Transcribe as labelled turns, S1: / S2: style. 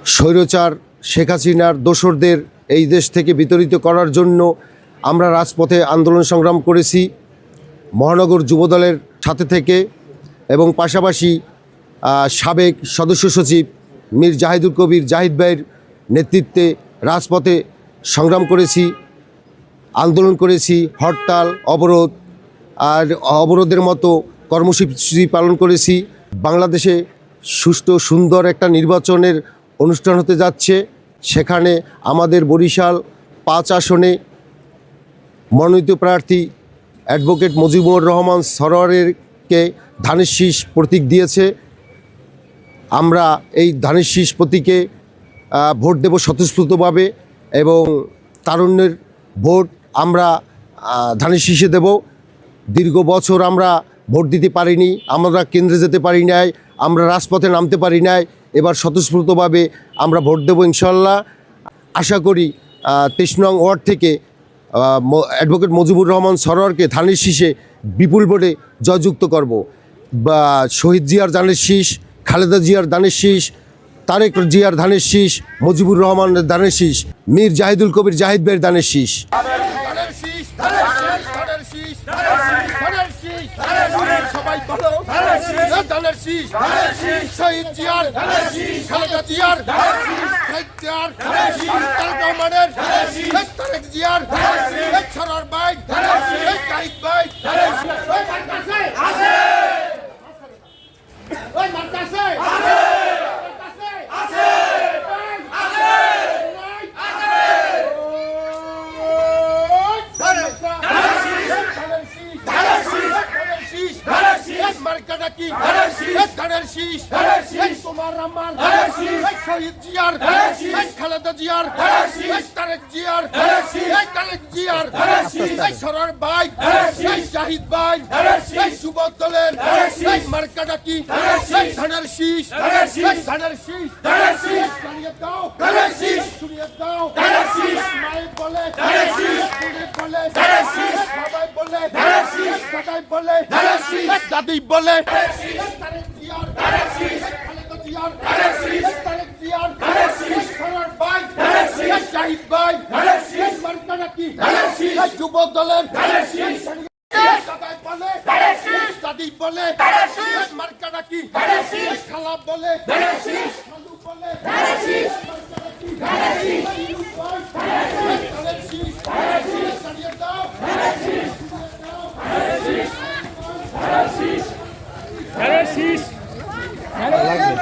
S1: স্বৈরাচার শেখ হাসিনার দোসরদের এই দেশ থেকে বিতাড়িত করার জন্য আমরা রাজপথে আন্দোলন সংগ্রাম করেছি মহানগর যুবদলের সাথে থেকে, এবং পাশাপাশি সাবেক সদস্য সচিব মীর জাহিদুল কবির জাহিদ ভাইয়ের নেতৃত্বে রাজপথে সংগ্রাম করেছি, আন্দোলন করেছি, হরতাল, অবরোধ আর অবরোধের মতো কর্মসূচি পালন করেছি। বাংলাদেশে সুষ্ঠু সুন্দর একটা নির্বাচনের অনুষ্ঠান হতে যাচ্ছে। সেখানে আমাদের বরিশাল ৫ আসনে মনোনীত প্রার্থী অ্যাডভোকেট মুজিবুর রহমান সরোয়ারকে ধানের শীষ প্রতীক দিয়েছে। আমরা এই ধানের শীষ প্রতীকে ভোট দেব স্বতঃস্ফূর্তভাবে, এবং তারুণ্যের ভোট আমরা ধানের শীষে দেব। দীর্ঘ বছর আমরা ভোট দিতে পারিনি, আমরা কেন্দ্রে যেতে পারি নাই, আমরা রাজপথে নামতে পারি নাই। এবার স্বতঃস্ফূর্তভাবে আমরা ভোট দেব ইনশাল্লাহ। আশা করি ২৩ নং ওয়ার্ড থেকে অ্যাডভোকেট মুজিবুর রহমান সরোয়ারকে ধানের শীষে বিপুল ভোটে জয়যুক্ত করব। বা শহীদ জিয়ার ধানের শীষ, খালেদা জিয়ার ধানের শীষ, তারেক জিয়ার ধানের শীষ, মুজিবুর রহমানের ধানের শীষ, মীর জাহিদুল কবির জাহিদ ভাইয়ের ধানের শীষ।
S2: সবাই বলো ধানের শীষ, শহীদ জিয়ার, খালেদা জিয়ার, তারেক জিয়ার, সরোয়ার ভাই, জাহিদ ভাই। শহীদ জিয়ার, খালেদা জিয়ার, তারেক জিয়ার, সরোয়ার ভাই, জাহিদ ভাই, যুব দলের মার্কাটা কি ধানের শীষ, ধানের শীষ, চালিয়ে দাও, শুনিয়ে দাও, মায়ের বলে, বলে, সবাই বলে, সবাই বলে, দাদি বলে, তারেক জিয়ার, খালেদা জিয়ার, তারেক জিয়ার, সরোয়ার ভাই, জাহিদ ভাই, মার্কাটা কি যুব দলের সবাই বলে, দাদি বলে, মার্কাটা কি খালা বলে, খালু বলে, চালিয়ে দাও,
S3: লাগবে